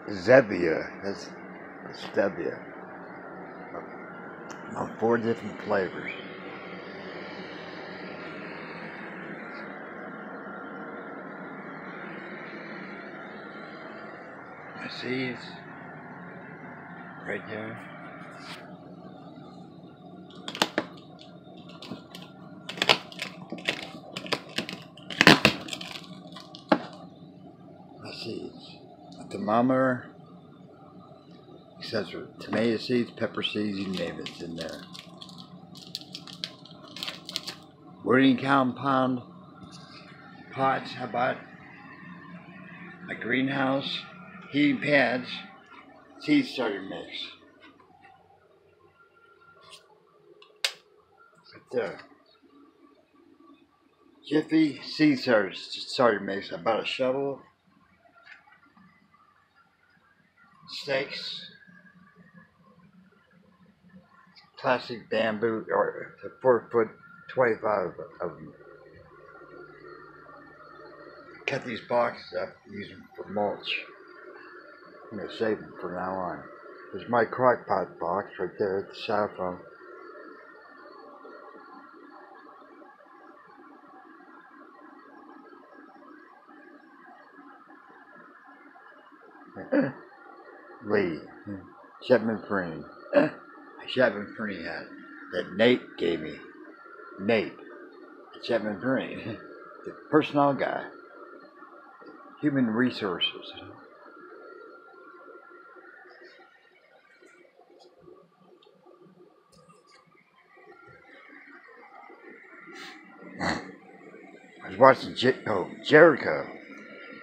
Zevia. That's Stevia. On 4 different flavors. My seeds right there. My seeds. A thermometer. Except for tomato seeds, pepper seeds, you name it, it's in there. Wooding compound pots, how about a greenhouse, heating pads, seed starter mix. Right there. Jiffy seed starter mix, about a shovel, stakes, plastic bamboo, or 4 foot 25 of them. Cut these boxes up, use them for mulch. I'm going to save them from now on. There's my crock pot box right there at the styrofoam. Lee, Chapman Printing. A Chapman Printing hat that Nate gave me. Nate, Chapman Printing, the personnel guy, human resources. I was watching Jericho.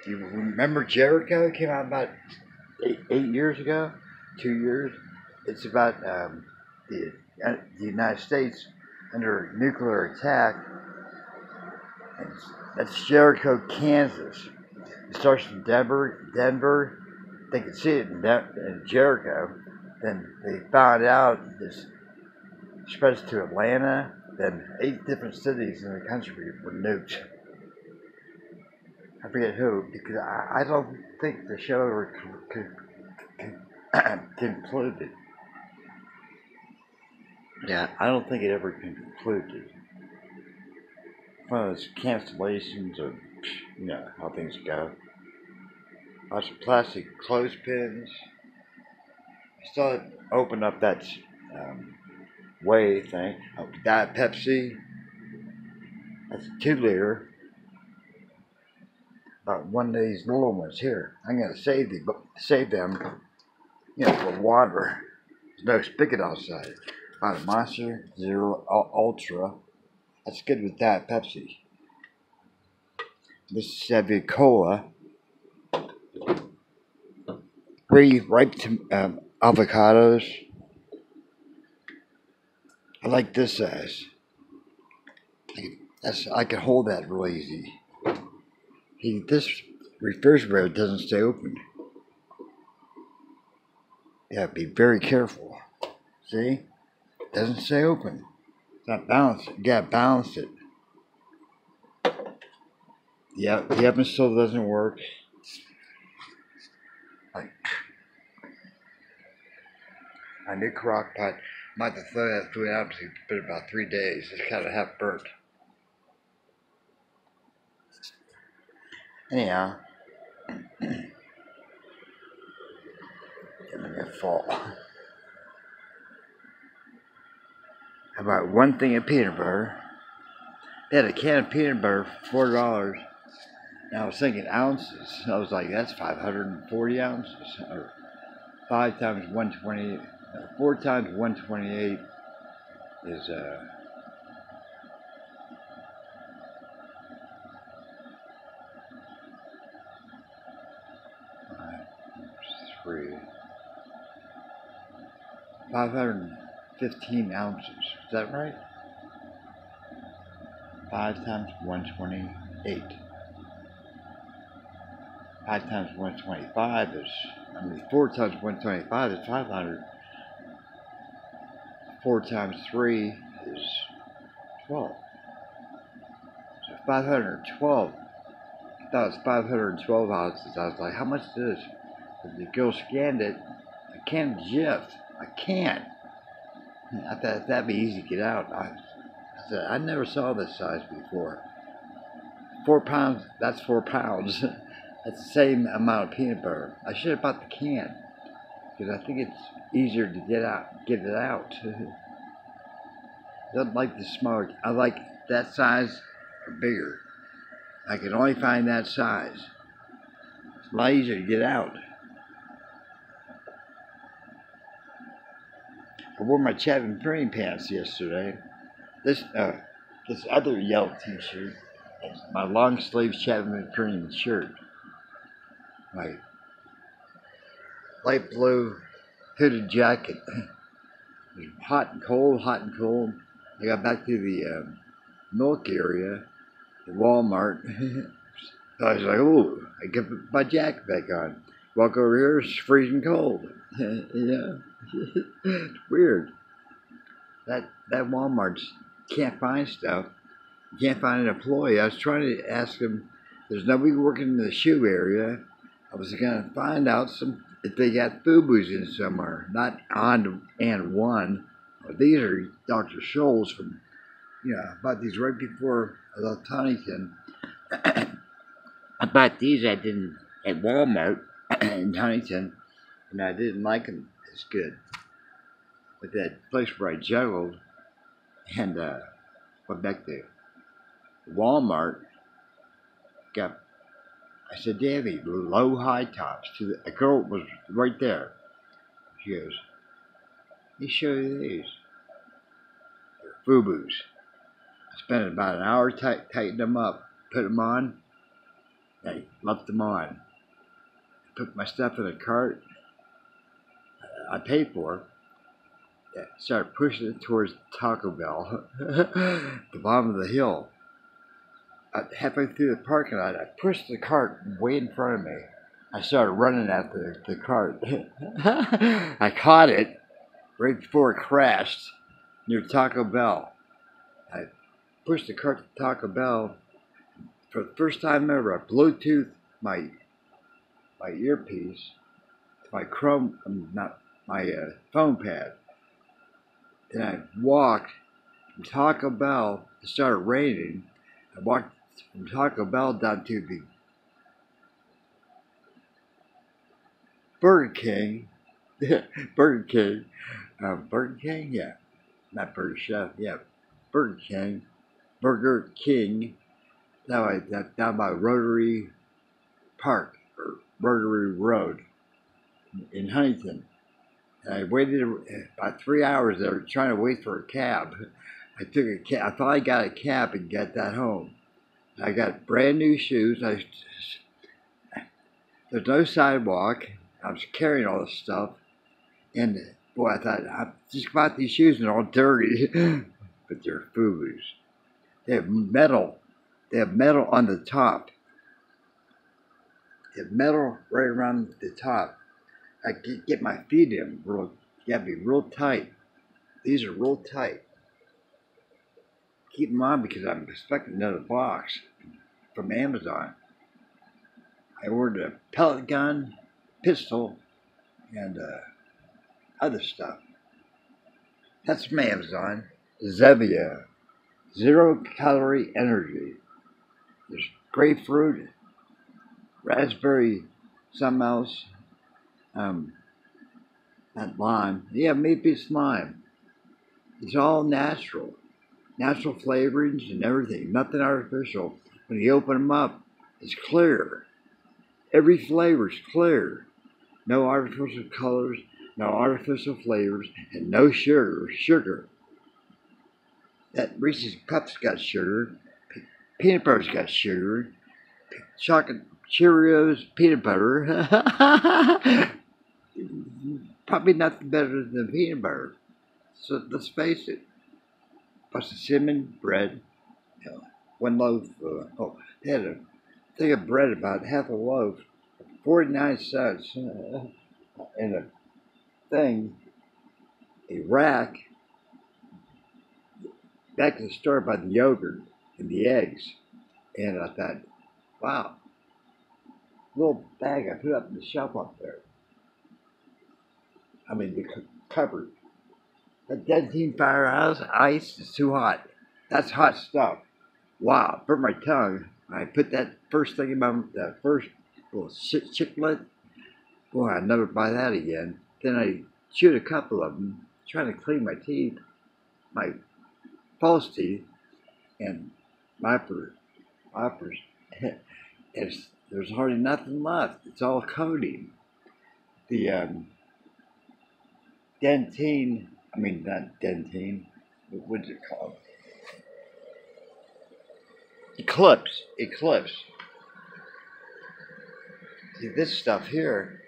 You remember Jericho? It came out about eight years ago, 2 years. It's about the United States under nuclear attack. And that's Jericho, Kansas. It starts in Denver. They could see it in Jericho. Then they found out this spreads to Atlanta. Then 8 different cities in the country were nuked. I forget who, because I don't think the show ever concluded. Yeah, I don't think it ever concluded. One of those cancellations of, you know, how things go. Lots of plastic clothespins. I still had opened up that way thing. Diet Pepsi. That's a 2 liter. About one of these little ones here. I'm gonna save them, you know, for water. There's no spigot outside. About a Monster Zero Ultra. That's good with Diet Pepsi. This is Chevy Cola. 3 ripe avocados. I like this size. I can hold that real easy. This refrigerator doesn't stay open. Yeah, be very careful. See? It doesn't stay open. It's not balanced. You gotta balance it. Yeah, the oven still doesn't work. My new crock pot. I might have to throw that food out because it's been about 3 days. It's kind of half burnt. Anyhow, I'm gonna fall. How about one thing of peanut butter? They had a can of peanut butter for $4. And I was thinking ounces. I was like, that's 540 ounces. Or 5 times 120, 4 times 128 is 515 ounces. Is that right? 5 times 128. 5 times 125 is, 4 times 125 is 500. 4 times 3 is 12. So 512. I thought it was 512 ounces. I was like, how much is this? But the girl scanned it. I can't adjust. I can't. I thought that'd be easy to get out. I said, I never saw this size before. 4 pounds, that's 4 pounds. That's the same amount of peanut butter. I should have bought the can, because I think it's easier to get it out. I don't like the smaller. I like that size or bigger. I can only find that size. It's a lot easier to get out. I wore my Chapman printing pants yesterday. This other yellow t-shirt, my long sleeve Chapman printing shirt, my light blue hooded jacket. It was hot and cold, hot and cold. I got back to the milk area, the Walmart. So I was like, ooh, I get my jacket back on. Walk over here, it's freezing cold. Yeah, it's weird. That Walmart can't find stuff. Can't find an employee. I was trying to ask him. There's nobody working in the shoe area. I was gonna find out if they got FUBUs in somewhere, not on and one. These are Dr. Scholl's from, I bought these right before I left Huntington. I bought these at Walmart in Huntington, and I didn't like them as good. But that place where I juggled, and went back to Walmart, I said, "Do you have any low high tops?" A girl was right there. She goes, "Let me show you these. They're FUBUs." I spent about an hour tightening them up, put them on, and I left them on. Put my stuff in a cart. I paid for it. Started pushing it towards Taco Bell, the bottom of the hill. Halfway through the parking lot, I pushed the cart way in front of me. I started running after the cart. I caught it right before it crashed near Taco Bell. I pushed the cart to Taco Bell. For the first time ever, I Bluetoothed my earpiece to my phone pad. Then I walked from Taco Bell. It started raining. I walked from Taco Bell down to the Burger King. Burger King. Burger King? Yeah. Not Burger Chef. Yeah. Burger King. Burger King. Down by Rotary Park, or Rotary Road in Huntington. And I waited about 3 hours there trying to wait for a cab. I took a cab. I finally got a cab and got that home. I got brand new shoes. There's no sidewalk. I was carrying all this stuff. And boy, I thought, I just bought these shoes and they're all dirty. But they're FUBUs. They have metal. They have metal on the top. They have metal right around the top. I can get my feet in. You gotta be real tight. These are real tight. Keep them on because I'm expecting another box from Amazon. I ordered a pellet gun, pistol, and other stuff. That's from Amazon. Zevia. 0 calorie energy. There's grapefruit, raspberry, something else. Not lime. Yeah, maybe it's lime. It's all natural. Natural flavorings and everything. Nothing artificial. When you open them up, it's clear. Every flavor is clear. No artificial colors, no artificial flavors, and no sugar. That Reese's Puffs got sugar. Peanut butter's got sugar. Chocolate Cheerios, peanut butter. Probably nothing better than peanut butter. So let's face it. Plus the cinnamon bread. One loaf. They had a thing of bread, about half a loaf, 49 cents. And a thing, a rack, back to the store by the yogurt and the eggs. And I thought, wow, little bag I put up on the shelf up there. I mean, the cupboard. That dentine fire ice is too hot. That's hot stuff. Wow, burnt my tongue. I put that first thing in that first little chiclet. Boy, I'd never buy that again. Then I chewed a couple of them, trying to clean my teeth, my false teeth, and my uppers. There's hardly nothing left. It's all coating. The dentine, I mean, not dentine, what's it called? Eclipse. See, this stuff here,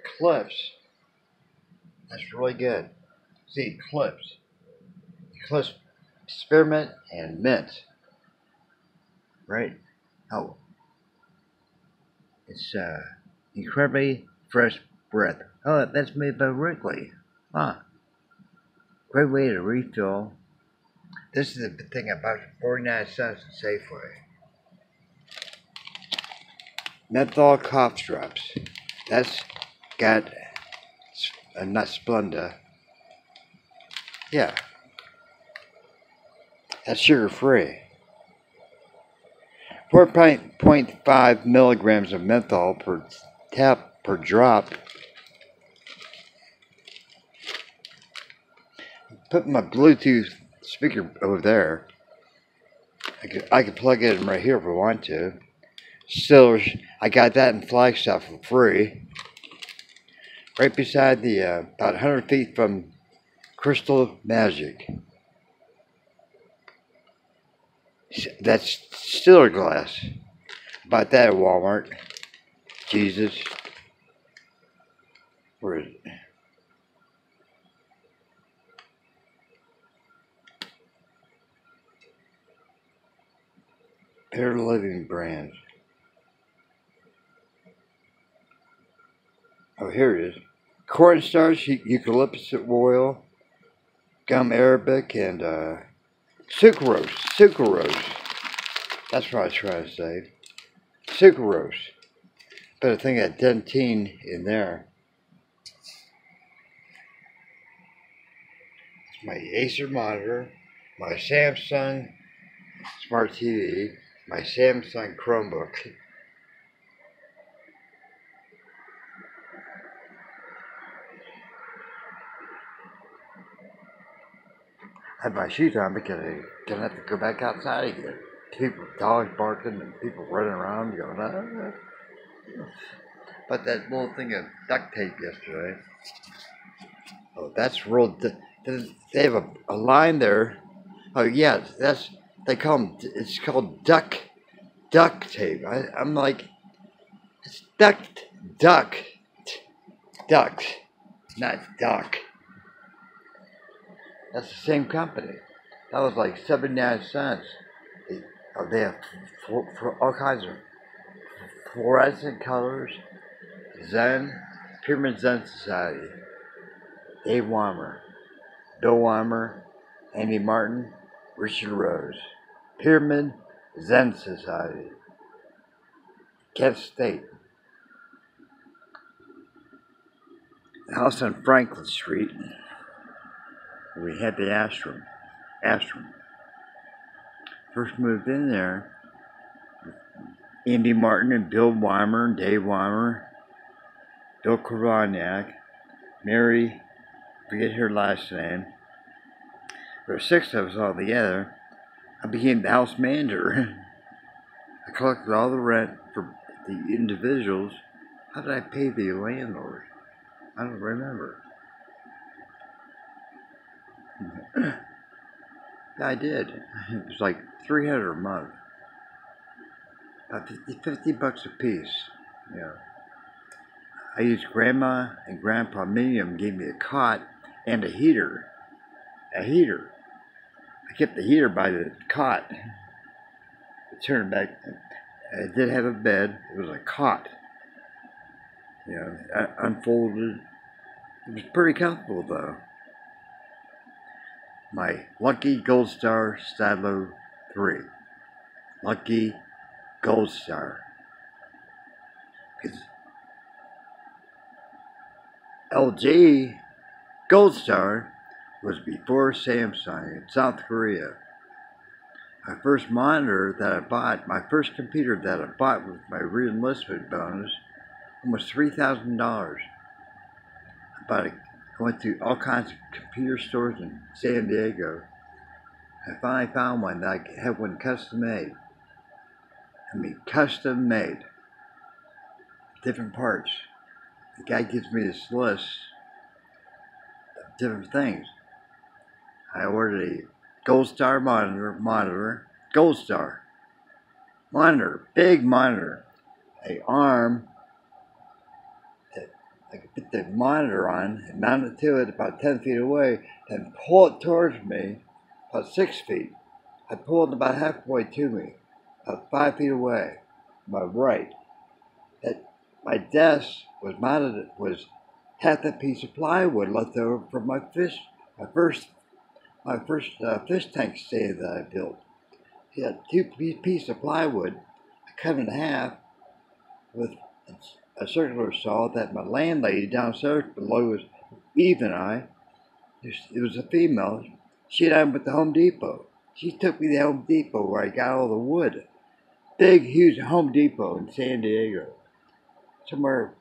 Eclipse, that's really good. See, Eclipse spearmint and mint, right? Oh, it's incredibly fresh breath. Oh, that's made by Wrigley. Huh. Great way to refill. This is the thing about 49 cents at Safeway. Menthol cough drops. That's got not Splenda. Yeah. That's sugar free. 4.5 milligrams of menthol per drop. Put my Bluetooth speaker over there. I could plug it in right here if I want to. Still, I got that in Flagstaff for free. Right beside the, about 100 feet from Crystal Magic. That's Stiller glass. Bought that at Walmart. Jesus. Where is it? Pear Living brand. Oh, here it is. Cornstarch, eucalyptus oil, gum arabic, and sucrose. That's what I was trying to say. Sucrose. But I think that dentine in there. It's my Acer monitor, my Samsung Smart TV, my Samsung Chromebook. I had my shoes on because I didn't have to go back outside again. People, dogs barking and people running around going, ah. But that little thing of duct tape yesterday. Oh, that's real. They have a line there. Oh yeah, they call them. It's called duct tape. I'm like, it's duct, not duck. That's the same company. That was like 79 cents. They have for all kinds of fluorescent colors. Pyramid Zen Society. Dave Weimer, Bill Weimer, Andy Martin, Richard Rose. Pyramid Zen Society. Kent State. The house on Franklin Street. We had the ashram. First moved in there. Andy Martin and Bill Weimer and Dave Weimer, Bill Kravaniak, Mary, forget her last name. There were 6 of us all together. I became the house manager. I collected all the rent for the individuals. How did I pay the landlord? I don't remember. I did. It was like $300 a month. About 50 bucks a piece. Yeah. I used Grandma and Grandpa Minium gave me a cot and a heater. I kept the heater by the cot. I turned it back. I did have a bed. It was a cot. You know, unfolded. It was pretty comfortable though. My Lucky Gold Star Stadler 3. Lucky Gold Star. LG Gold Star was before Samsung in South Korea. My first monitor that I bought, my first computer that I bought with my re-enlistment bonus, almost $3,000. I went to all kinds of computer stores in San Diego. I finally found one that I had one custom made. I mean, custom made. Different parts. The guy gives me this list of different things. I ordered a Gold Star monitor, Gold Star monitor, big monitor, a arm that I could put the monitor on and mount it to it about 10 feet away, and pull it towards me about 6 feet. I pulled it about halfway to me, about 5 feet away, my right. My desk was half that piece of plywood left over from my first fish tank stand that I built. He had two pieces of plywood. I cut in half with a circular saw that my landlady downstairs below Eve and I, it was a female, she and I went to Home Depot. She took me to Home Depot where I got all the wood. Big, huge Home Depot in San Diego. Somewhere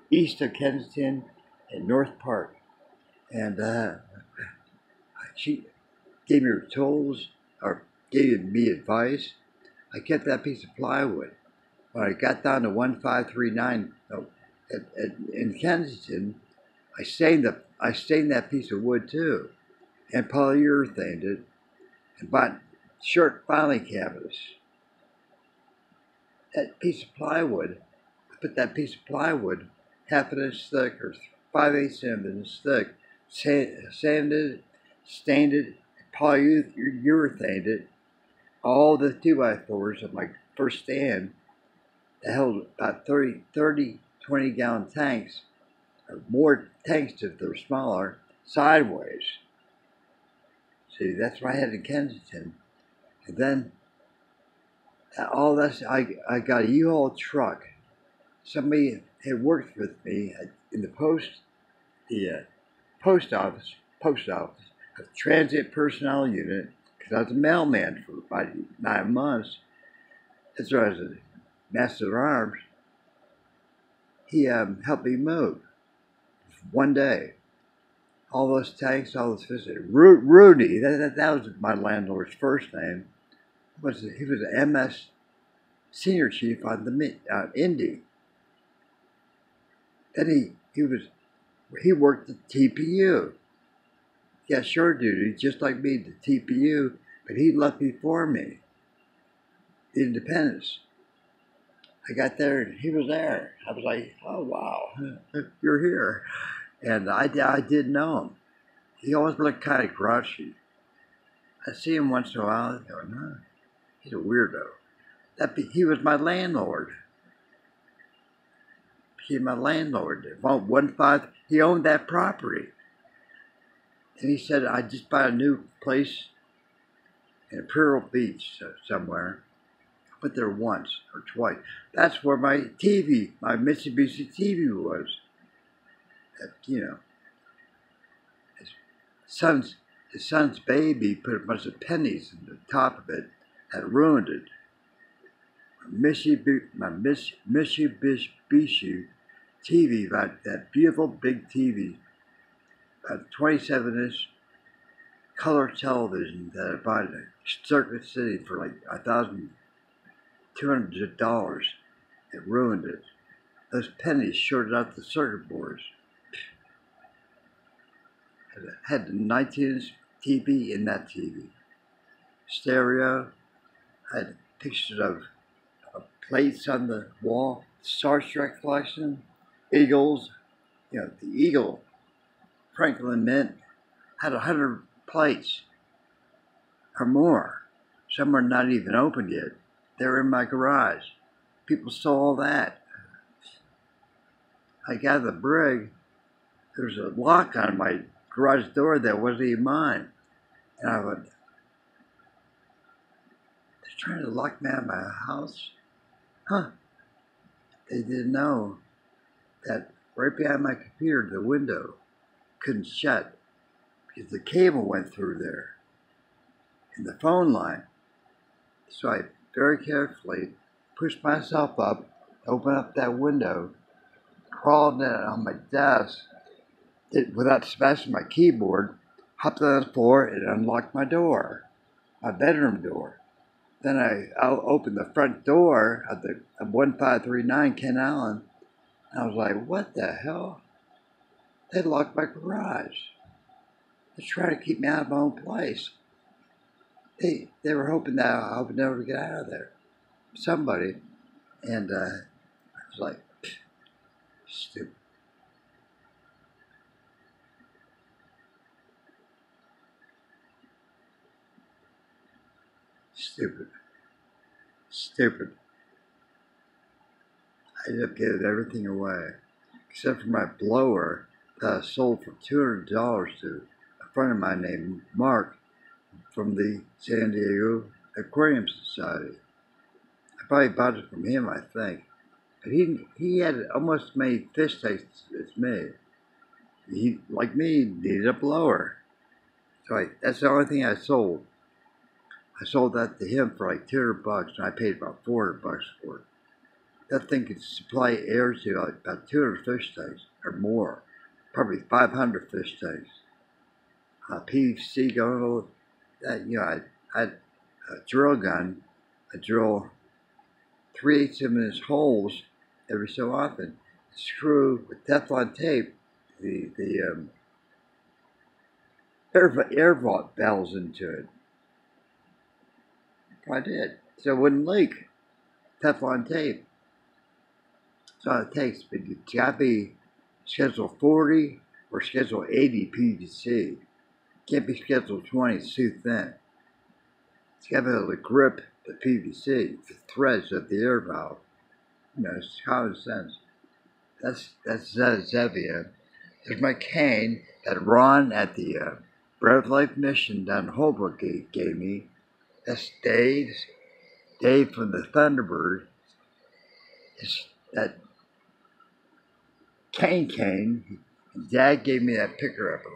east of Kensington and North Park. And she gave me her tools, or gave me advice. I kept that piece of plywood. When I got down to 1539 in Kensington, I stained that piece of wood too, and polyurethaned it, and bought short filing cabinets. That piece of plywood, I put that piece of plywood half an inch thick or 5/8 of an inch thick, sanded, stained it, polyurethaned it, all the 2x4s of my first stand that held about 20-gallon tanks, or more tanks if they're smaller, sideways. See, that's what I had in Kensington. And then all this, I got a U-Haul truck. Somebody had worked with me in the post office, a transit personnel unit, because I was a mailman for about 9 months. That's where I was a master of arms. He helped me move one day. All those tanks, all those fish. Rudy, that was my landlord's first name. He was an MS senior chief on the Indy. Then he worked at TPU. Yeah, shore duty, just like me, the TPU, but he left before me. The Independence. I got there and he was there. I was like, oh wow, you're here. And I did know him. He always looked kind of grouchy. I see him once in a while and go, no, he's a weirdo. He was my landlord. He's my landlord. He owned that property. And he said, I just bought a new place in Imperial Beach somewhere. I went there once or twice. That's where my Mitsubishi TV was. You know, his son's baby put a bunch of pennies in the top of it and ruined it. My Mitsubishi TV, that beautiful big TV, a 27-inch color television that I bought in Circuit City for like $1,200. It ruined it. Those pennies shorted out the circuit boards. I had a 19-inch TV in that TV. Stereo. I had pictures of plates on the wall. Star Trek collection. Eagles. You know, the Eagle. Franklin Mint. Had 100 plates. Or more. Some are not even opened yet. They're in my garage. People saw that. I got the brig. There was a lock on my garage door that wasn't even mine. And I went, they're trying to lock me out of my house? Huh. They didn't know that right behind my computer, the window couldn't shut because the cable went through there in the phone line. So I very carefully pushed myself up, opened up that window, crawled in on my desk without smashing my keyboard, hopped on the floor and unlocked my door, my bedroom door. Then I opened the front door of the 1539 Ken Allen, and I was like, what the hell? They locked my garage. They're trying to keep me out of my own place. They were hoping that I would never get out of there. Somebody. And I was like, stupid. Stupid. Stupid. I ended up giving everything away, except for my blower that I sold for $200 to a friend of mine named Mark from the San Diego Aquarium Society. I probably bought it from him, I think. But he had almost as many fish tanks as me. He, like me, needed a blower. So that's the only thing I sold. I sold that to him for like $200, and I paid about $400 for it. That thing could supply air to like about 200 fish tanks or more, probably 500 fish tanks. PVC going over that, I had a drill gun. I drill 3/8 inch holes every so often. Screw with Teflon tape the air vault valves into it. I did, so it wouldn't leak. Teflon tape. That's all it takes. But it's got to be Schedule 40 or Schedule 80 PVC. Can't be Schedule 20, it's too thin. It's got to be able to grip the PVC, the threads of the air valve. It's common sense. That's Zevia. There's my cane that Ron at the Bread of Life mission down in Holbrook gave me. That's Dave from the Thunderbird. It's that cane. Dad gave me that picker upper.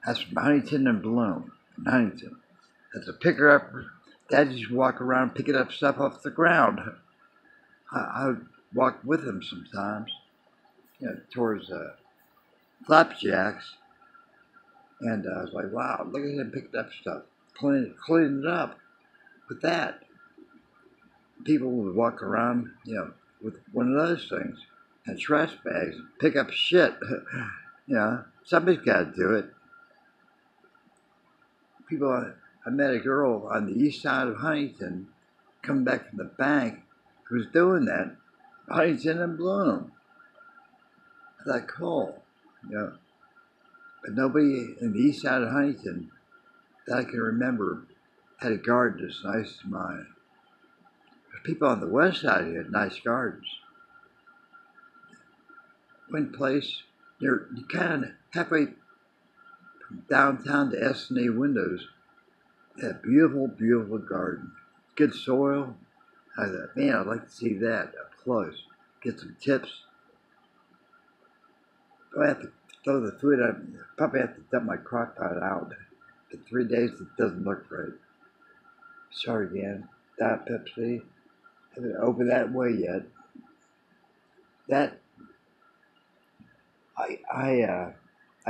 That's from Huntington and Bloom in Huntington. That's a picker upper. Dad just walk around picking up stuff off the ground. I would walk with him sometimes, towards flapjacks, and I was like, wow, look at him picking up stuff, cleaning it up with that. People would walk around, with one of those things and trash bags, pick up shit. Somebody's got to do it. I met a girl on the east side of Huntington coming back from the bank who was doing that. Huntington and Bloom. I thought, cool. But nobody in the east side of Huntington that I can remember had a garden as nice as mine. There's people on the west side who had nice gardens. One place, you kind of halfway from downtown to SNE windows, had a beautiful, beautiful garden. Good soil. I thought, man, I'd like to see that up close. Get some tips. I have to throw the food out. Probably have to dump my crock pot out. For 3 days, it doesn't look right. Sorry again. Diet Pepsi. Haven't opened that way yet. That I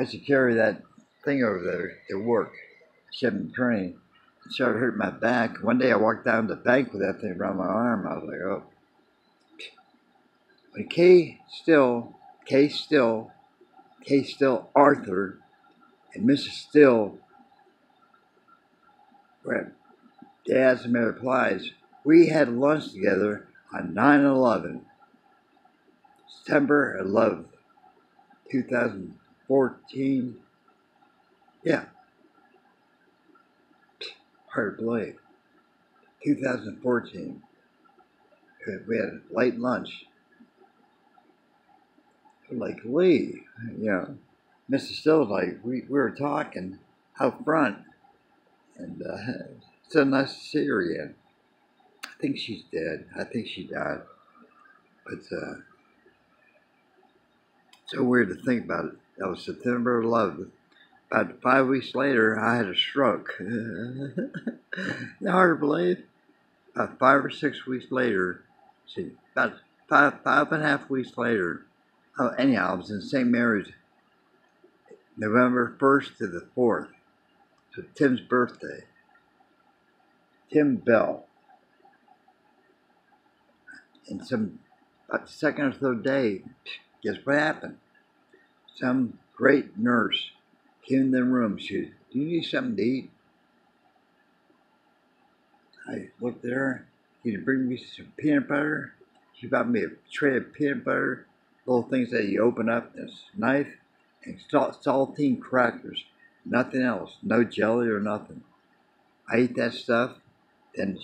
should carry that thing over there to work. 7 train. It started hurting my back. One day I walked down to the bank with that thing around my arm. I was like, oh. When K Still, Arthur, and Mrs. Still were at Dad's and replies, we had lunch together on 9/11, September 11th, 2014. Yeah, hard to believe. 2014. We had a late lunch. Like Lee, Mrs. Still's like, we were talking out front, and it's so nice to see her again. I think she's dead. I think she died. But So weird to think about it. That was September 11th. About 5 weeks later, I had a stroke. Hard to believe. About 5 or 6 weeks later, see, about five and a half weeks later. Oh, anyhow, I was in St. Mary's, November 1st to the 4th. So Tim's birthday. Tim Bell. And about the second or third day, guess what happened? Some great nurse came in the room. She said, "Do you need something to eat?" I looked at her. Can you bring me some peanut butter? She brought me a tray of peanut butter, little things that you open up, and a knife, and saltine crackers. Nothing else. No jelly or nothing. I ate that stuff. Then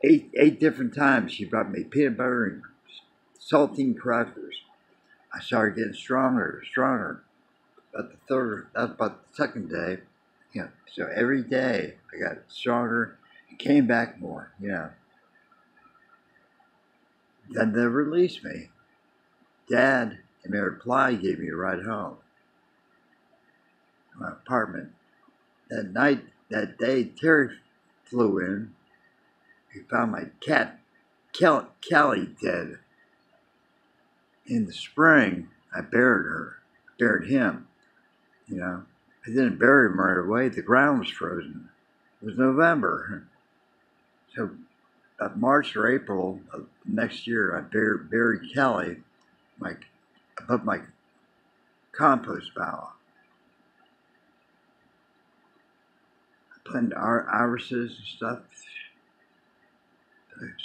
eight different times she brought me peanut butter and saltine crackers. I started getting stronger, stronger. About the second day, so every day I got stronger and came back more, Then they released me. Dad, in their reply, gave me a ride home to my apartment. That day, Terry flew in. He found my cat, Callie, dead. In the spring, I buried him, I didn't bury him right away. The ground was frozen. It was November. So March or April of next year, I buried Kelly. I put my compost pile. I planted irises and stuff.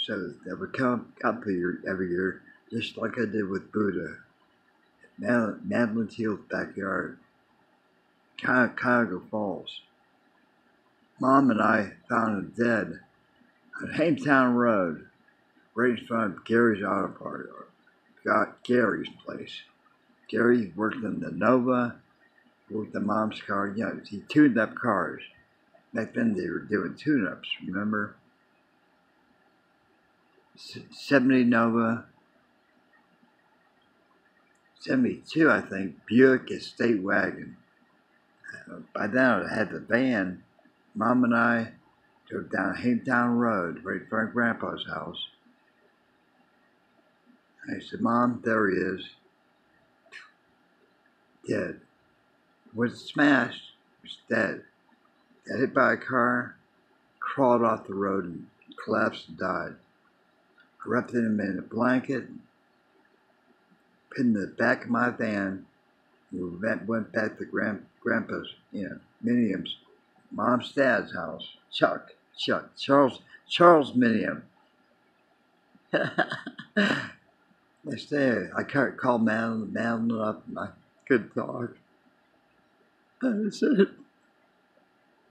So that would come up every year, just like I did with Buddha. Madeline Teal's backyard, Cuyahoga Falls. Mom and I found him dead on Hametown Road, right in front of Gary's auto party. Got Gary's place. Gary worked in the Nova, worked the mom's car. He tuned up cars. Back then they were doing tune-ups, remember? 70 Nova, 72, I think, Buick Estate Wagon. By then I had the van. Mom and I drove down Hametown Road, right in front of Grandpa's house. I said, "Mom, there he is. Dead. Was smashed. Was dead. Got hit by a car, crawled off the road and collapsed and died. I wrapped him in a blanket, put in the back of my van. We went back to Grandpa's, Miniam's, Mom's dad's house. Charles Miniam. Next day, I called Madeline up, and I couldn't talk. I said,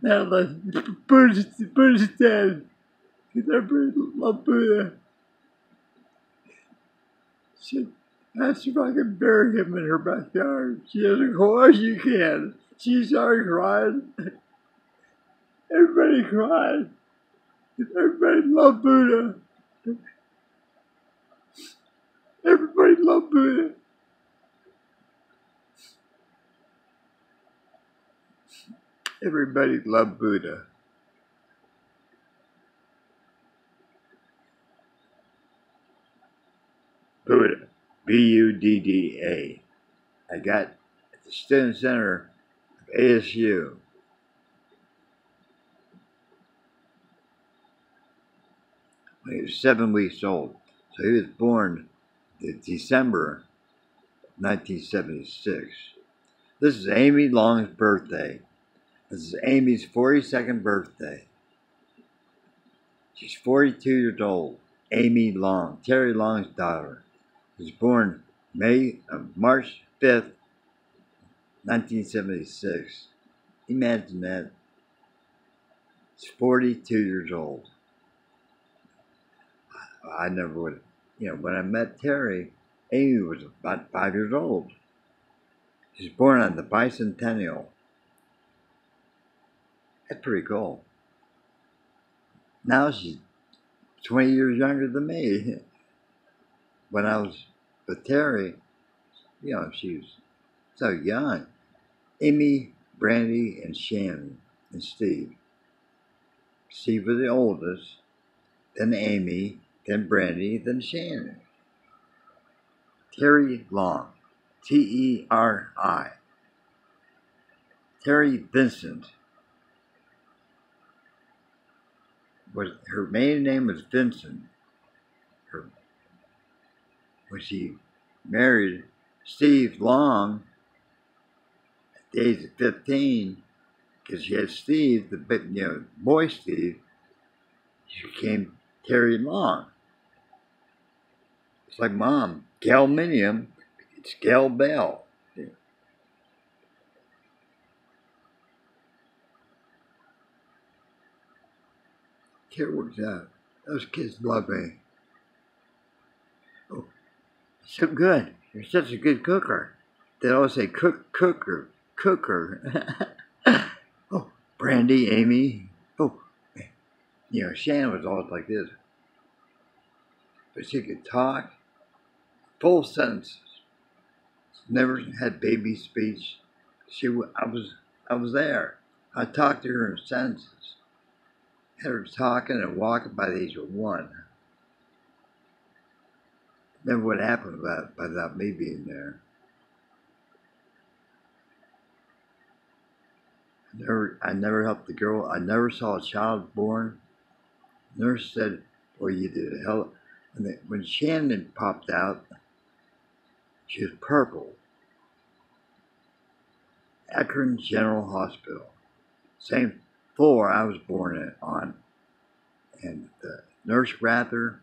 "Madeline, Buddha's dead. Because everybody loved Buddha." She said, "Ask if I can bury him in her backyard." She said, "Of course you can." She started crying. Everybody cried. Everybody loved Buddha. Everybody loved Buddha. Everybody loved Buddha. Buddha. Budda. I got at the student center of ASU. When he was 7 weeks old. So he was born in December 1976. This is Amy Long's birthday. This is Amy's 42nd birthday. She's 42 years old. Amy Long, Terry Long's daughter. Was born March 5th, 1976. Imagine that. She's 42 years old. I never would, when I met Terry, Amy was about 5 years old. She was born on the bicentennial. That's pretty cool. Now she's 20 years younger than me. When I was with Terry, She was so young. Amy, Brandy, and Shannon, and Steve. Steve was the oldest, then Amy, then Brandy, then Shannon. Terry Long, Teri. Terry Vincent. Her maiden name was Vincent. When she married Steve Long at the age of 15, because she had Steve, the boy Steve, she became Terry Long. It's like Mom, Galminium, it's Gal Bell. It works out. Those kids love me. Oh, so good. You're such a good cooker. They always say cooker. Oh, Brandy, Amy. Oh, Shannon was always like this. But she could talk full sentences. Never had baby speech. I was there. I talked to her in sentences. Had her talking and walking by the age of 1. Never would happen without me being there. I never helped the girl. I never saw a child born. Nurse said, "Well, you did a hell." And when Shannon popped out, she was purple. Akron General Hospital, same floor I was born on. And the nurse grabbed her,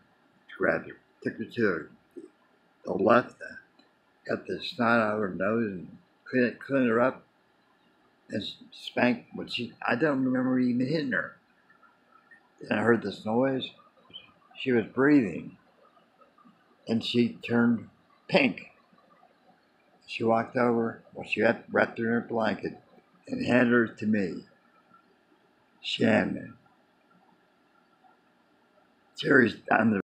took her to the left, got the snot out of her nose and cleaned her up and spanked. I don't remember even hitting her. And I heard this noise. She was breathing, and she turned pink. She walked over. Well, she wrapped her in her blanket and handed her to me. Shannon. Terry's on the